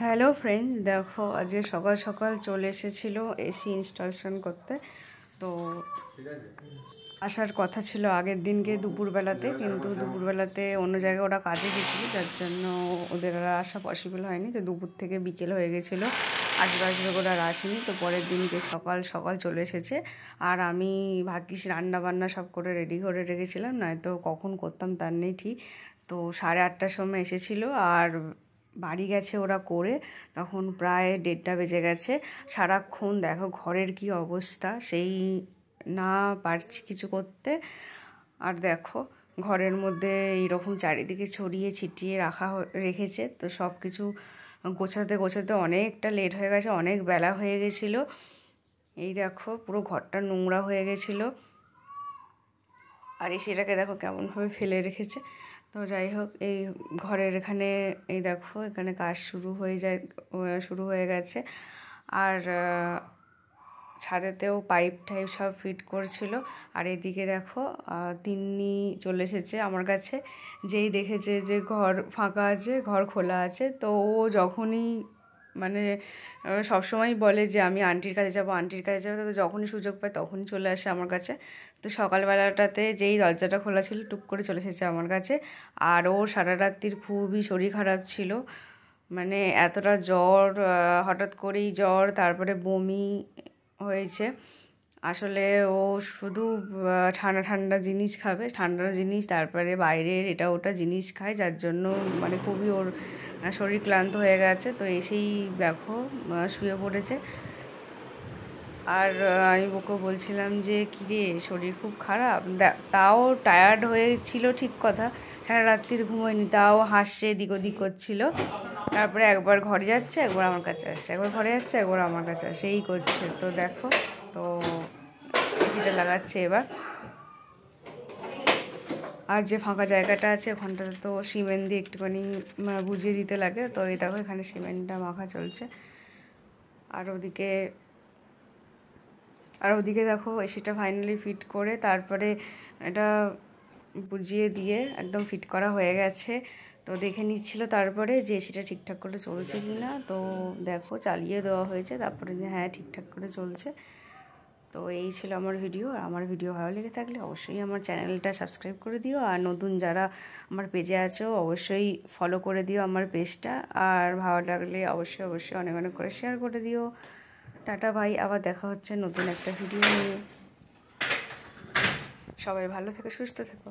Hello friends, দেখো আজকে সকাল সকাল চলে এসেছিল এসি ইনস্টলেশন করতে। তো আসার কথা ছিল আগের দিনকে দুপুরবেলাতে, কিন্তু দুপুরবেলাতে অন্য জায়গায় ওরা কাজে গেছিলো, যার জন্য ওদের আর আসা পসিবল হয়নি। তো দুপুর থেকে বিকেল হয়ে গেছিলো, আসবে ওরা আর আসেনি। তো পরের দিনকে সকাল সকাল চলে এসেছে। আর আমি ভাগ্যিস রান্না বান্না সব করে রেডি করে রেখেছিলাম, নয়তো কখন করতাম তার নেই ঠিক। তো 8:30টার সময় এসেছিলো, আর বাড়ি গেছে ওরা করে তখন প্রায় 1:30 বেজে গেছে। সারাক্ষণ দেখো ঘরের কি অবস্থা, সেই না পারছি কিছু করতে। আর দেখো ঘরের মধ্যে এইরকম চারিদিকে ছড়িয়ে ছিটিয়ে রেখেছে। তো সব কিছু গোছাতে গোছাতে অনেকটা লেট হয়ে গেছে, অনেক বেলা হয়ে গেছিলো। এই দেখো পুরো ঘরটা নোংরা হয়ে গেছিলো, আর সেটাকে দেখো কেমনভাবে ফেলে রেখেছে। তো যাই হোক, এই ঘরের এখানে এই দেখো এখানে কাজ শুরু হয়ে গেছে। আর ছাদেতেও পাইপ টাইপ সব ফিট করছিল। আর এদিকে দেখো তিন্নি চলে এসেছে আমার কাছে। যেই দেখেছে যে ঘর ফাঁকা আছে, ঘর খোলা আছে, তো ও যখনই মানে সবসময় বলে যে আমি আন্টির কাছে যাবো, আন্টির কাছে যাবো, তো যখনই সুযোগ পায় তখনই চলে আসে আমার কাছে। তো সকালবেলাটাতে যেই দরজাটা খোলা ছিল টুক করে চলে এসেছে আমার কাছে। আর ওর সারা রাত্রির খুবই শরীর খারাপ ছিল, মানে এতটা জ্বর, হঠাৎ করেই জ্বর, তারপরে বমি হয়েছে। আসলে ও শুধু ঠান্ডা ঠান্ডা জিনিস খাবে, ঠান্ডা জিনিস, তারপরে বাইরের এটা ওটা জিনিস খায়, যার জন্য মানে খুবই ওর শরীর ক্লান্ত হয়ে গেছে। তো এসেই দেখো শুয়ে পড়েছে। আর আমি ওকে বলছিলাম যে কিরে শরীর খুব খারাপ, তাও টায়ার্ড হয়েছিল ঠিক কথা, সারা রাত্রির ঘুমোয়নি, তাও হাসছে, এদিক ওদিক করছিল। তারপরে একবার ঘরে যাচ্ছে, একবার আমার কাছে আসছে, একবার ঘরে যাচ্ছে, একবার আমার কাছে আসছে, এই করছে। তো দেখো, তো এসিটা লাগাচ্ছে এবার। আর যে ফাঁকা জায়গাটা আছে ওখানটাতে তো সিমেন্ট দিয়ে একটুখানি বুঝিয়ে দিতে লাগে। তো এই দেখো এখানে সিমেন্টটা মাখা চলছে। আর ওদিকে দেখো এসিটা ফাইনালি ফিট করে তারপরে এটা বুঝিয়ে দিয়ে একদম ফিট করা হয়ে গেছে। তো দেখে নিচ্ছিল তারপরে যে এসিটা ঠিকঠাক করে চলছে কি না। তো দেখো চালিয়ে দেওয়া হয়েছে, তারপরে যে হ্যাঁ ঠিকঠাক করে চলছে। তো এই ছিল আমার ভিডিও। আর আমার ভিডিও ভালো লেগে থাকলে অবশ্যই আমার চ্যানেলটা সাবস্ক্রাইব করে দিও, আর নতুন যারা আমার পেজে আছো অবশ্যই ফলো করে দিও আমার পেজটা। আর ভালো লাগলে অবশ্যই অবশ্যই অনেক অনেক করে শেয়ার করে দিও। টাটা ভাই, আবার দেখা হচ্ছে নতুন একটা ভিডিও নিয়ে। সবাই ভালো থেকো, সুস্থ থেকো।